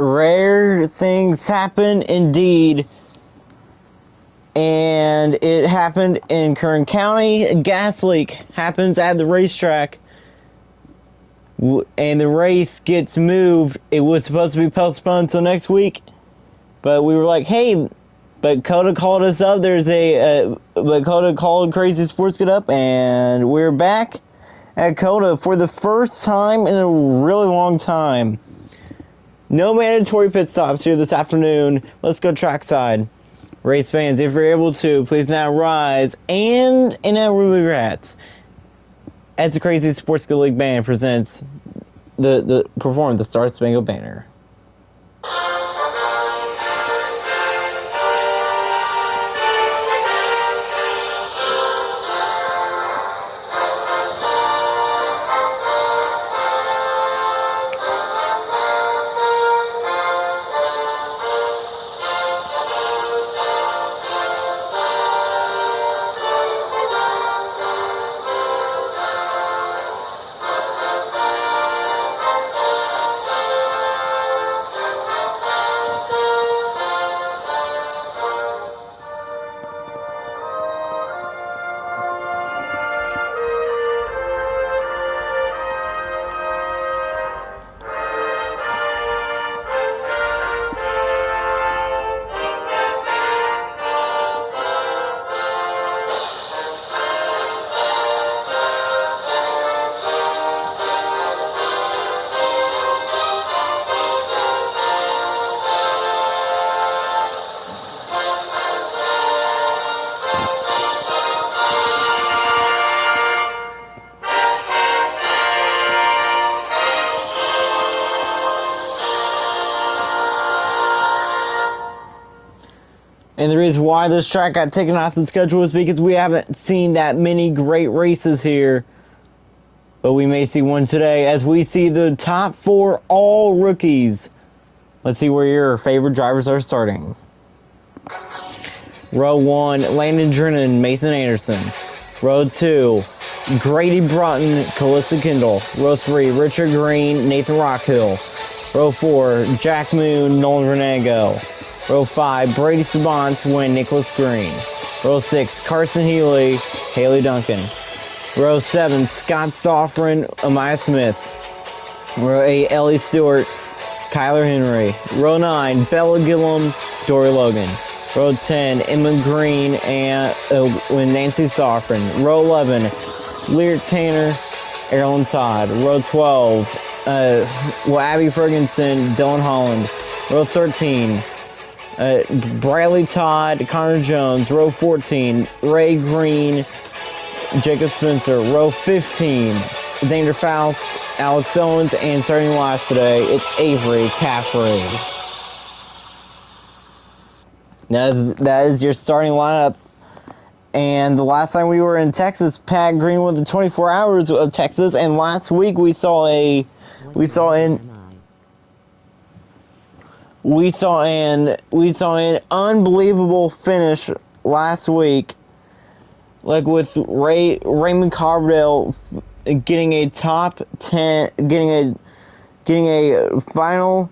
Rare things happen indeed. And it happened in Kern County. A gas leak happens at the racetrack. And the race gets moved. It was supposed to be postponed until next week. But we were like, hey, but Cota called us up. But Cota called Crazy Sports Get Up. And we're back at Cota for the first time in a really long time. No mandatory pit stops here this afternoon. Let's go trackside. Race fans, if you're able to, please now rise and now remove your hats. As the Crazy Sports Good League Band presents perform the Star Spangled Banner. And the reason why this track got taken off the schedule is because we haven't seen that many great races here. But we may see one today as we see the top 4 all rookies. Let's see where your favorite drivers are starting. Row 1, Landon Drennan, Mason Anderson. Row 2, Grady Broughton, Calista Kendall. Row 3, Richard Green, Nathan Rockhill. Row 4, Jack Moon, Nolan Renego. Row 5, Brady Sabance, Win, Nicholas Green. Row 6, Carson Healy, Haley Duncan. Row 7, Scott Stoffren, Amaya Smith. Row 8, Ellie Stewart, Kyler Henry. Row 9, Bella Gillum, Dory Logan. Row 10, Emma Green and Nancy Stoffren. Row 11, Lyric Tanner, Erilyn Todd. Row 12, Abby Ferguson, Dylan Holland. Row 13, Bradley Todd, Connor Jones. Row 14, Ray Green, Jacob Spencer. Row 15, Xander Faust, Alex Owens, and starting last today, it's Avery Caffrey. That is your starting lineup. And the last time we were in Texas, Pat Greenwood, the 24 Hours of Texas, and last week we saw an unbelievable finish last week, like with Raymond Carbondale getting a top 10, getting a final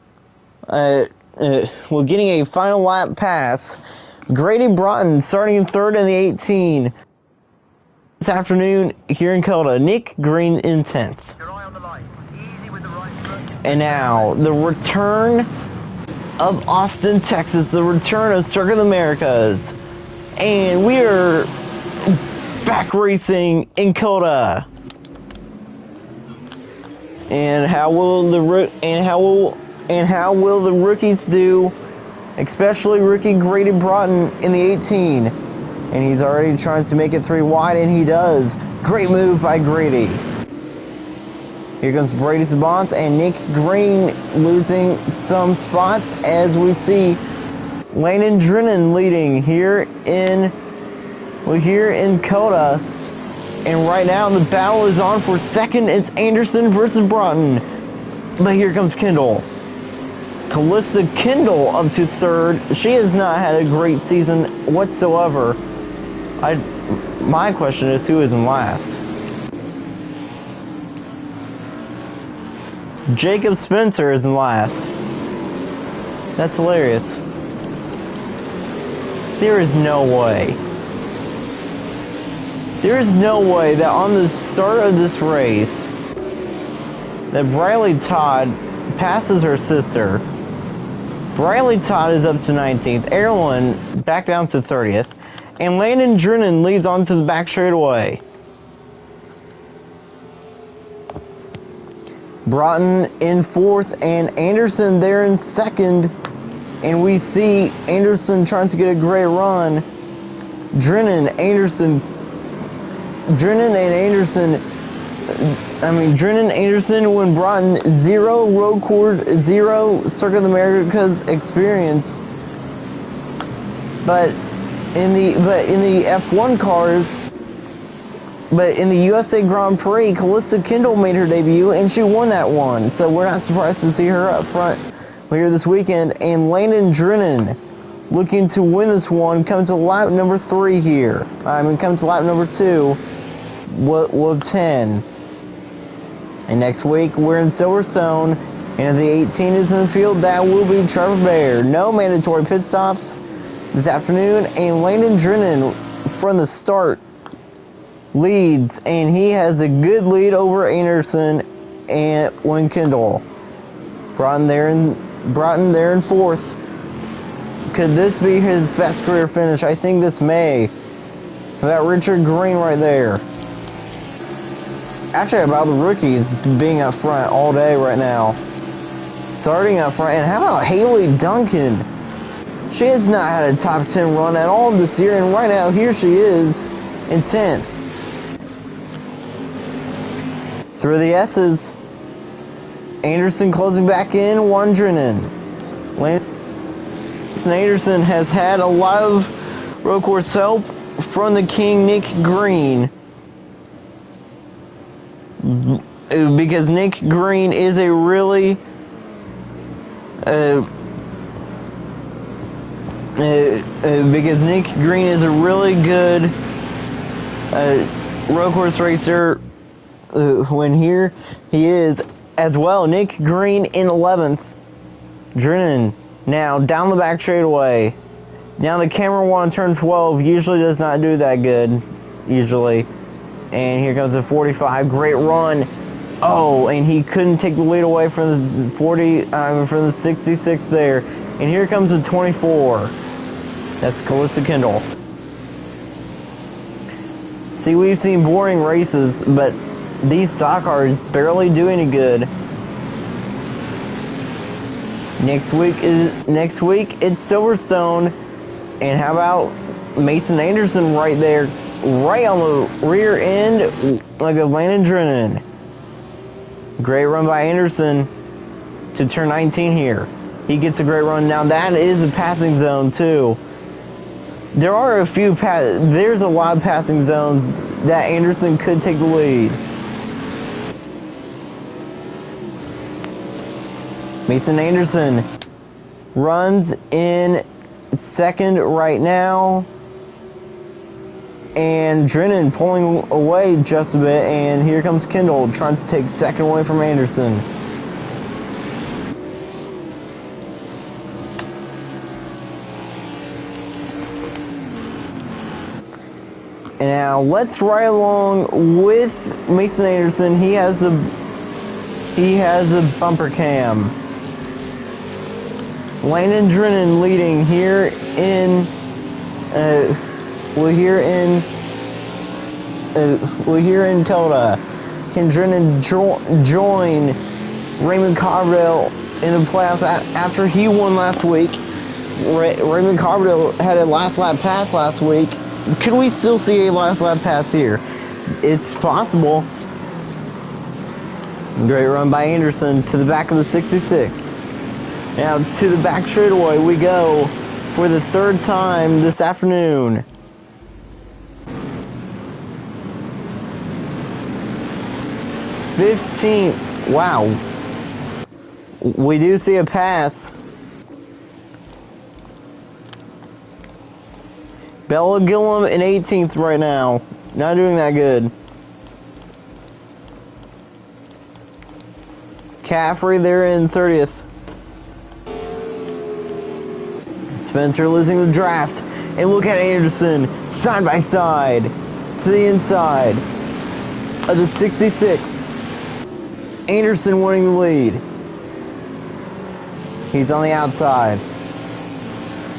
lap pass. Grady Broughton starting in 3rd in the 18 this afternoon here in Cota. Nick Green in 10th. And now the return of Austin, Texas, the return of Circuit of the Americas, and we are back racing in Cota. And how will the rookies do, especially rookie Grady Broughton in the 18? And he's already trying to make it 3 wide, and he does. Great move by Grady. Here comes Brady Sabance and Nick Green losing some spots as we see Landon Drennan leading here in Cota. And right now the battle is on for second. It's Anderson versus Broughton. But here comes Kendall. Calista Kendall up to 3rd. She has not had a great season whatsoever. My question is, who is in last? Jacob Spencer is in last. That's hilarious. There is no way. There is no way that on the start of this race that Briley Todd passes her sister. Briley Todd is up to 19th. Erin back down to 30th. And Landon Drennan leads on to the back straightaway. Broughton in 4th and Anderson there in 2nd. And we see Anderson trying to get a great run. Drennan and Anderson, when Broughton, 0 road course, 0 Circuit of the Americas experience. But in the F1 cars, but in the USA Grand Prix, Calista Kendall made her debut and she won that one. So we're not surprised to see her up front here this weekend. And Landon Drennan looking to win this one, come to lap number 3 here. Come to lap number 2 with 10. And next week we're in Silverstone, and if the 18 is in the field, that will be Trevor Baer. No mandatory pit stops this afternoon, and Landon Drennan from the start leads, and he has a good lead over Anderson and Kendall. Broughton there in 4th. Could this be his best career finish? I think this may. That Richard Green right there. Actually, about the rookies being up front all day right now. Starting up front. And how about Haley Duncan? She has not had a top 10 run at all this year, and right now here she is in 10th. Through the S's. Anderson closing back in, one Drennan. Anderson has had a lot of road course help from the King, Nick Green. Because Nick Green is a really good road course racer. When here he is as well. Nick Green in 11th. Drennan now down the back straightaway. Now the camera one turn 12 usually does not do that good. Usually. And here comes a 45. Great run. Oh, and he couldn't take the lead away from the 66 there. And here comes a 24. That's Calista Kendall. See, we've seen boring races, but these stock cars barely do any good. Next week it's Silverstone, and how about Mason Anderson right there, right on the rear end, like a Landon Drennan. Great run by Anderson to turn 19 here. He gets a great run. Now that is a passing zone too. There's a lot of passing zones that Anderson could take the lead. Mason Anderson runs in 2nd right now. And Drennan pulling away just a bit. And here comes Kendall trying to take 2nd away from Anderson. And now let's ride along with Mason Anderson. He has a bumper cam. Landon Drennan leading here in Cota. Can Drennan join Raymond Carbell in the playoffs after he won last week? Raymond Carbell had a last lap pass last week. Could we still see a last lap pass here? It's possible. Great run by Anderson to the back of the 66. Now to the back straightaway we go for the 3rd time this afternoon. '15th. Wow. We do see a pass. Bella Gillum in 18th right now. Not doing that good. Caffrey there in 30th. Spencer losing the draft. And look at Anderson, side by side, to the inside of the 66. Anderson winning the lead. He's on the outside.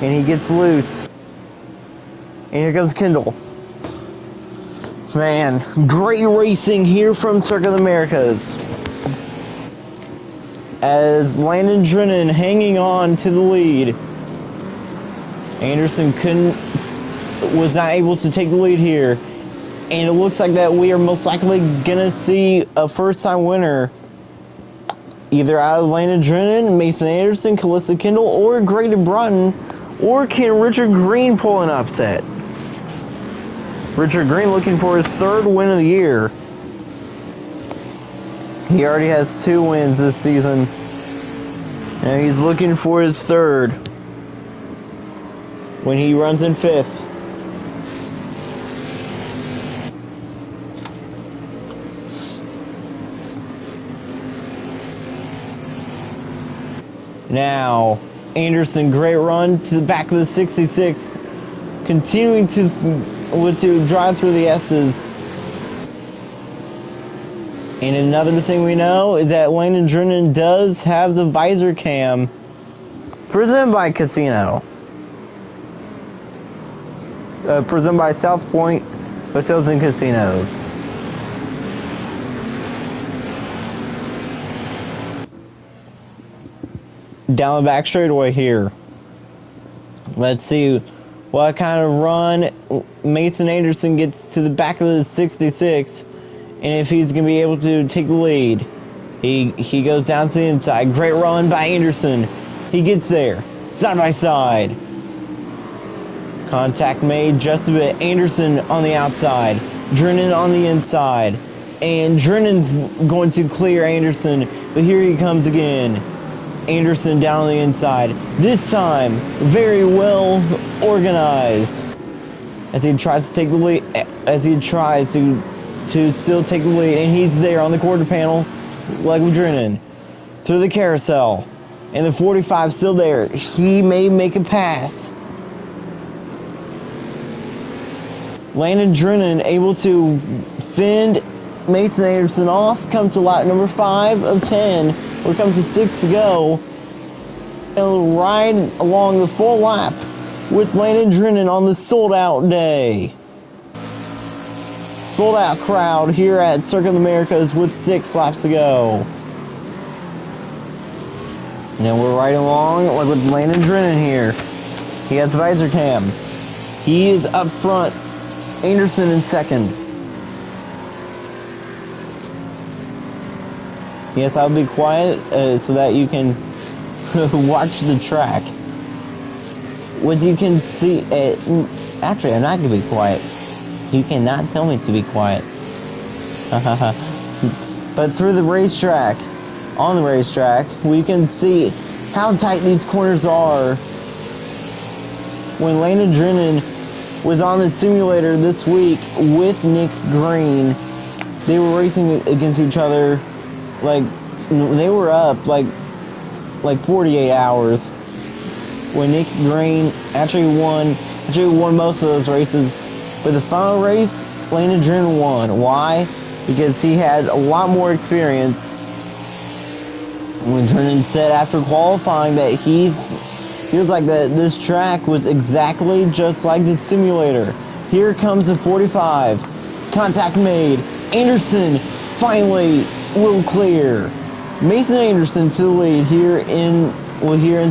And he gets loose. And here comes Kendall. Man, great racing here from Circuit of the Americas. As Landon Drennan hanging on to the lead. Anderson was not able to take the lead here. And it looks like that we are most likely going to see a first-time winner. Either out of Landon Drennan, Mason Anderson, Calista Kendall, or Grady Broughton. Or can Richard Green pull an upset? Richard Green looking for his third win of the year. He already has 2 wins this season. Now he's looking for his third when he runs in 5th. Now, Anderson, great run to the back of the 66, continuing to drive through the S's. And another thing we know is that Landon Drennan does have the visor cam presented by Casino. Presented by South Point Hotels and Casinos. Down the back straightaway here. Let's see what kind of run Mason Anderson gets to the back of the 66, and if he's going to be able to take the lead. He goes down to the inside. Great run by Anderson. He gets there, side by side. Contact made just a bit. Anderson on the outside, Drennan on the inside, and Drennan's going to clear Anderson, but here he comes again. Anderson down on the inside. This time, very well organized. As he tries to take the lead, as he tries to still take the lead, and he's there on the quarter panel, like with Drennan. Through the carousel. And the 45 still there. He may make a pass. Landon Drennan able to fend Mason Anderson off. Comes to lap number 5 of 10. Or comes to 6 to go. And ride along the full lap with Landon Drennan on the sold out day. Sold out crowd here at Circuit of the Americas with 6 laps to go. Now we're riding along with Landon Drennan here. He has the visor cam. He is up front. Anderson in second. Yes, I'll be quiet so that you can watch the track. What you can see, actually I'm not going to be quiet. You cannot tell me to be quiet. But through the racetrack, on the racetrack, we can see how tight these corners are. When Landon Drennan was on the simulator this week with Nick Green, they were racing against each other. Like, they were up like 48 hours. When Nick Green actually won most of those races. But the final race, Landon Drennan won. Why? Because he had a lot more experience. When Drennan said after qualifying that he feels like that this track was exactly just like the simulator. Here comes the 45. Contact made. Anderson finally will clear. Mason Anderson to the lead here in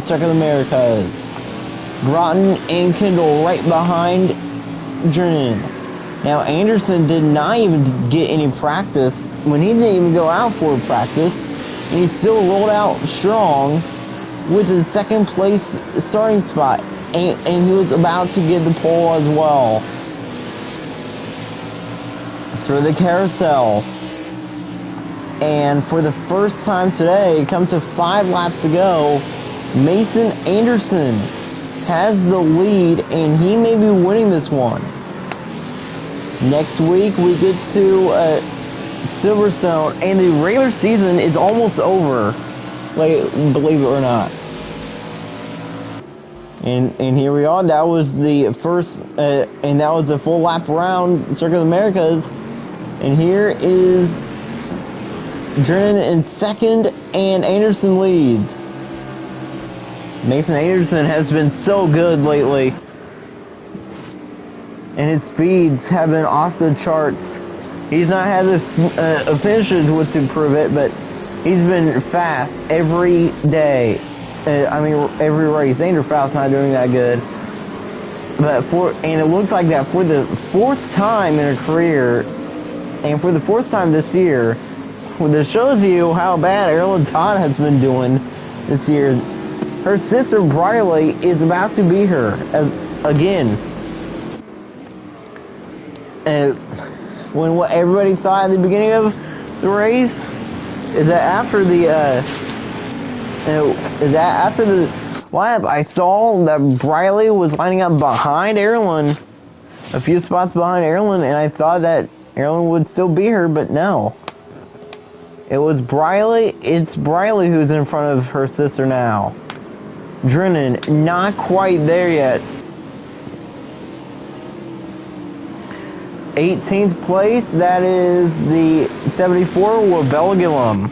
Circuit of the Americas. Broughton and Kendall right behind Drennan. Now Anderson did not even get any practice when he didn't even go out for practice, and he still rolled out strong with his second place starting spot, and he was about to get the pole as well. Through the carousel. And for the first time today, come to 5 laps to go, Mason Anderson has the lead, and he may be winning this one. Next week, we get to Silverstone, and the regular season is almost over, like, believe it or not. And here we are. That was the first, and that was a full lap around Circuit of the Americas. And here is Drennan in second, and Anderson leads. Mason Anderson has been so good lately, and his speeds have been off the charts. He's not had the finishes to prove it, but he's been fast every day. I mean, every race. Andrew Faust's not doing that good. But and it looks like that for the fourth time in her career, and for the fourth time this year, this shows you how bad Erin Todd has been doing this year. Her sister Briley is about to beat her again. When what everybody thought at the beginning of the race is that after the lap, I saw that Briley was lining up behind Erin, a few spots behind Erin, and I thought that Erin would still beat her, but no. It was Briley. It's Briley who's in front of her sister now. Drennan, not quite there yet. 18th place, that is the 74 with Belgium.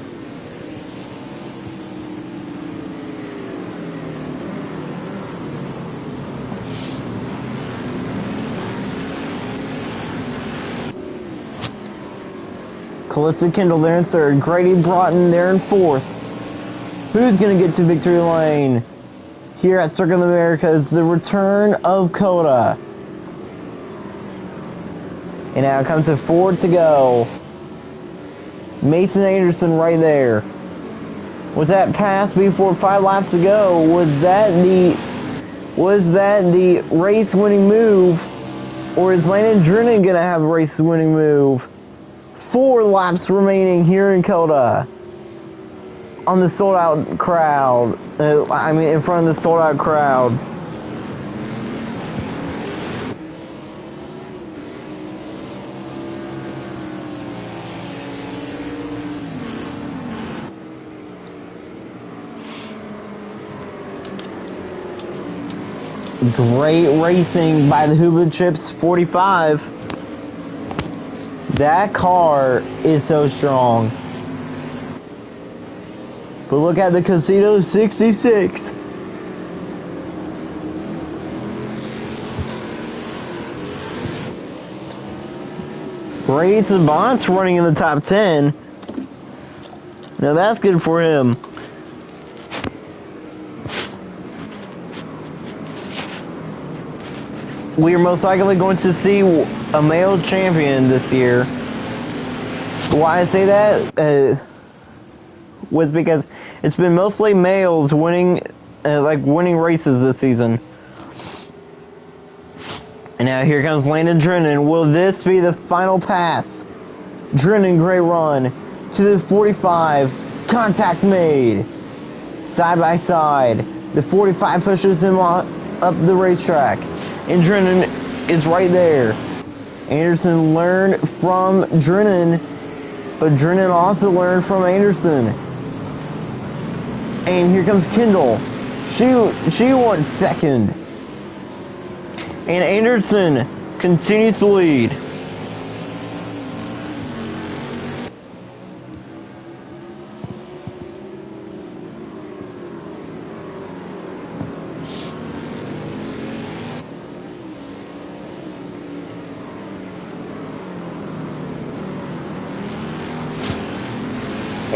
Calista Kendall there in third. Grady Broughton there in fourth. Who's going to get to victory lane here at Circuit of the Americas? The return of Cota. And now it comes to 4 to go. Mason Anderson right there. Was that pass before 5 laps to go? Was that the race-winning move? Or is Landon Drennan going to have a race-winning move? 4 laps remaining here in Cota. On the sold-out crowd. In front of the sold-out crowd. Great racing by the Hoover Chips 45. That car is so strong. But look at the Casino 66. Brady Savant's running in the top 10. Now that's good for him. We are most likely going to see a male champion this year. Why I say that was because it's been mostly males winning races this season. And now here comes Landon Drennan. Will this be the final pass? Drennan, great run to the 45. Contact made. Side by side. The 45 pushes him up the racetrack. And Drennan is right there. Anderson learned from Drennan, but Drennan also learned from Anderson. And here comes Kendall. She won second. And Anderson continues to lead.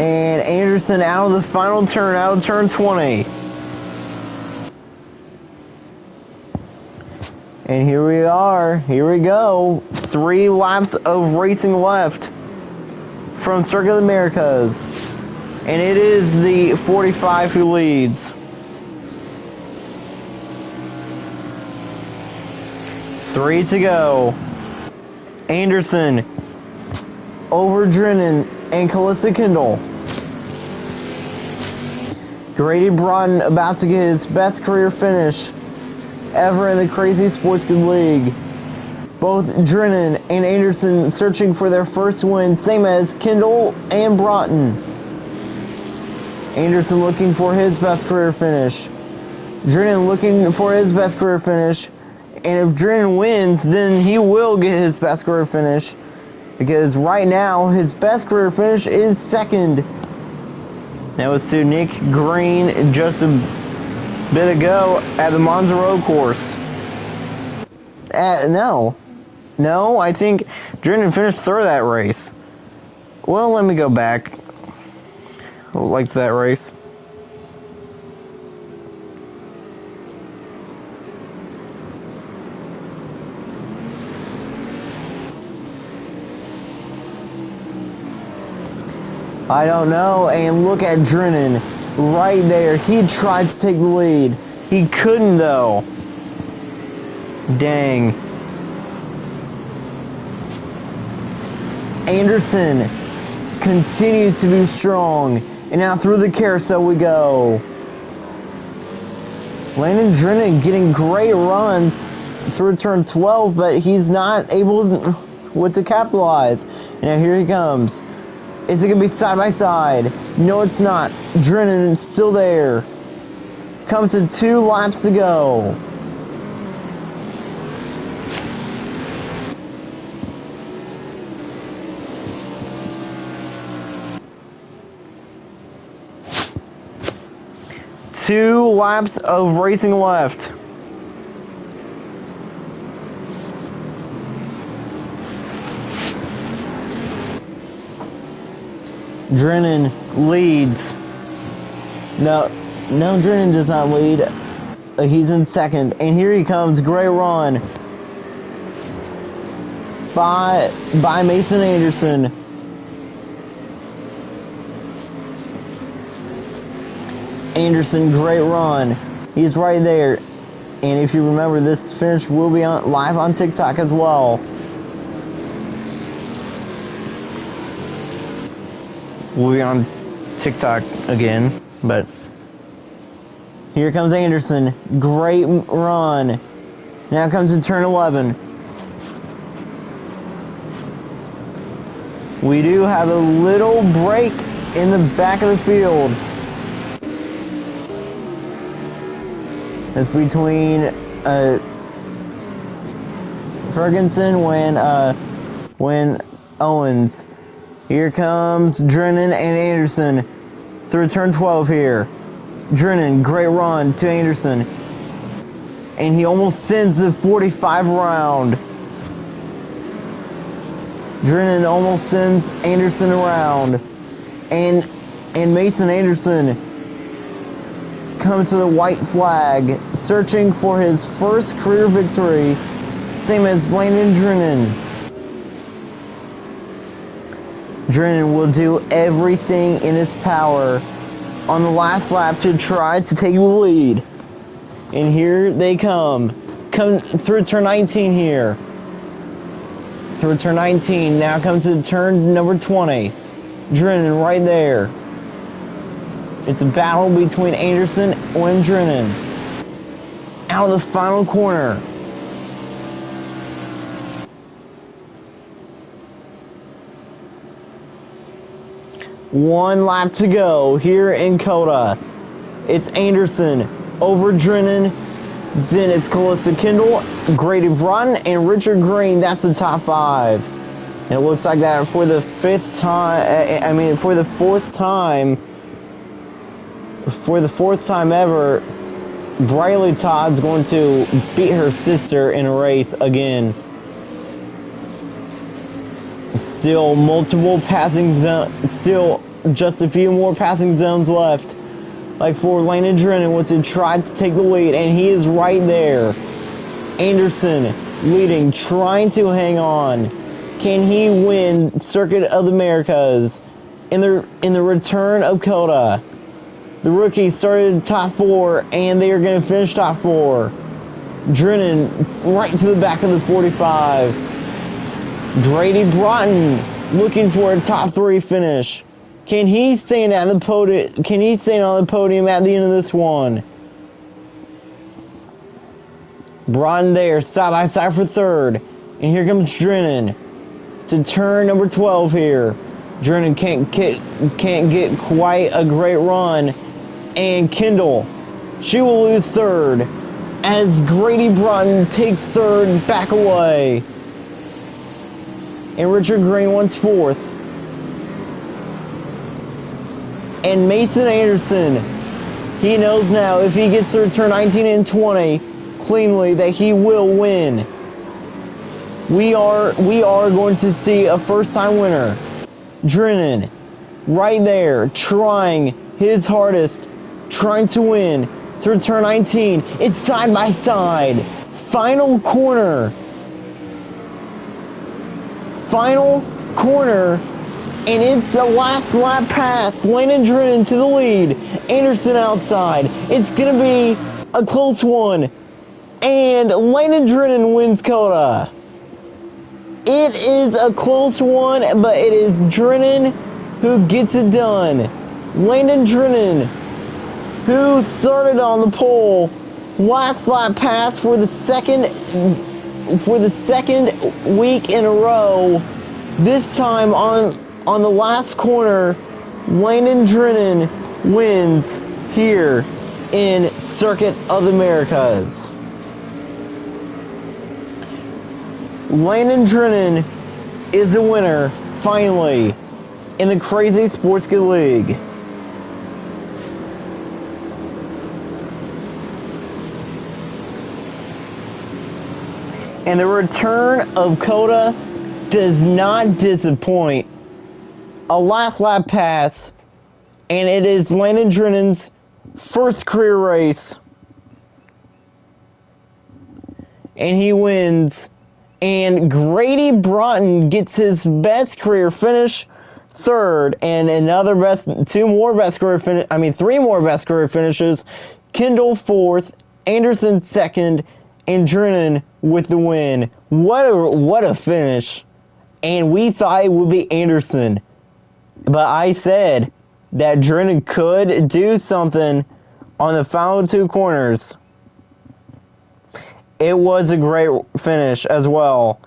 And Anderson out of the final turn, out of turn 20. And here we are. Here we go. 3 laps of racing left from Circuit of the Americas. And it is the 45 who leads. Three to go. Anderson over Drennan and Calista Kendall. Grady Broughton about to get his best career finish ever in the Crazy Sports Good League. Both Drennan and Anderson searching for their first win, same as Kendall and Broughton. Anderson looking for his best career finish. Drennan looking for his best career finish. And if Drennan wins, then he will get his best career finish. Because right now, his best career finish is second. Now it's to Nick Green just a bit ago at the Monza Road course. No, I think Drennan finished third that race. Well, let me go back. Like that race. I don't know, and look at Drennan right there. He tried to take the lead. He couldn't though. Dang. Anderson continues to be strong. And now through the carousel we go. Landon Drennan getting great runs through turn 12, but he's not able to capitalize. And now here he comes. Is it going to be side by side? No, it's not. Drennan is still there. Comes to 2 laps to go. Two laps of racing left. Drennan leads. No, Drennan does not lead. He's in second. And here he comes. Great run by Mason Anderson. Anderson, great run. He's right there. And if you remember, this finish will be live on TikTok as well. We'll be on TikTok again, but here comes Anderson. Great run. Now comes to turn 11. We do have a little break in the back of the field. It's between Ferguson when Owens. Here comes Drennan and Anderson through turn 12 here. Drennan, great run to Anderson. And he almost sends the 45 round. Drennan almost sends Anderson around. And Mason Anderson comes to the white flag, searching for his first career victory, same as Landon Drennan. Drennan will do everything in his power on the last lap to try to take the lead. And here they come through turn 19 here. Through turn 19, now comes to turn number 20. Drennan right there. It's a battle between Anderson and Drennan. Out of the final corner. One lap to go here in Cota. It's Anderson over Drennan. Then it's Calista Kendall, Grady Broughton, and Richard Green. That's the top 5. And it looks like that for the 5th time. For the 4th time. For the 4th time ever, Briley Todd's going to beat her sister in a race again. Still multiple passing zones, still just a few more passing zones left. Like for Landon Drennan wants to try to take the lead, and he is right there. Anderson leading, trying to hang on. Can he win Circuit of the Americas in the return of Cota? The rookie started top 4, and they are going to finish top 4. Drennan right to the back of the 45. Grady Broughton looking for a top 3 finish. Can he stand at the podium? Can he stand on the podium at the end of this one? Broughton there, side by side for 3rd, and here comes Drennan to turn number 12 here. Drennan can't get quite a great run, and Kendall She will lose third as Grady Broughton takes third back away. And Richard Green wins fourth. And Mason Anderson, he knows now if he gets to return 19 and 20 cleanly that he will win. We are going to see a first-time winner. Drennan, right there, trying his hardest, trying to win to return 19. It's side by side. Final corner. Final corner. And it's the last lap pass. Landon Drennan to the lead. Anderson outside. It's going to be a close one. And Landon Drennan wins Cota. It is a close one, but it is Drennan who gets it done. Landon Drennan, who started on the pole, last lap pass for the second week in a row. This time on the last corner, Landon Drennan wins here in Circuit of the Americas. Landon Drennan is a winner, finally, in the Crazy Sports Good League. And the return of Cota does not disappoint. A last lap pass, and it is Landon Drennan's first career race. And he wins. And Grady Broughton gets his best career finish, third, and three more best career finishes. Kendall fourth, Anderson second, and Drennan with the win. What a finish. And we thought it would be Anderson. But I said that Drennan could do something on the final two corners. It was a great finish as well.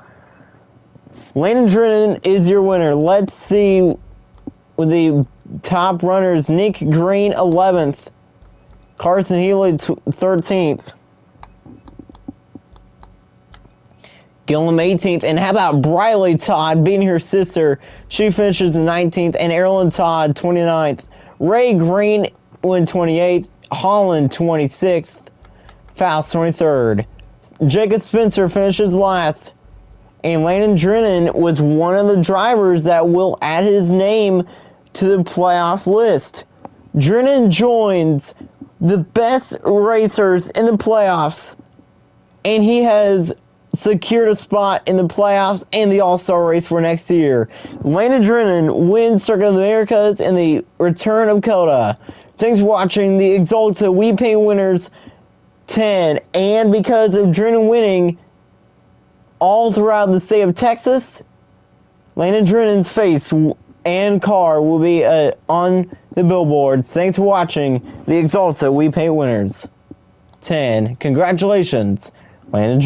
Landon Drennan is your winner. Let's see with the top runners. Nick Green 11th. Carson Healy 13th. Gillum 18th. And how about Briley Todd beating her sister? She finishes 19th. And Erilyn Todd 29th. Ray Green went 28th. Holland 26th. Faust 23rd. Jacob Spencer finishes last. And Landon Drennan was one of the drivers that will add his name to the playoff list. Drennan joins the best racers in the playoffs. And he has secured a spot in the playoffs and the All-Star race for next year. Landon Drennan wins Circuit of the Americas and the return of Cota. Thanks for watching the AXALTA We Pay Winners 10, and because of Drennan winning all throughout the state of Texas, Landon Drennan's face and car will be on the billboards. Thanks for watching the AXALTA We Pay Winners 10. Congratulations, Landon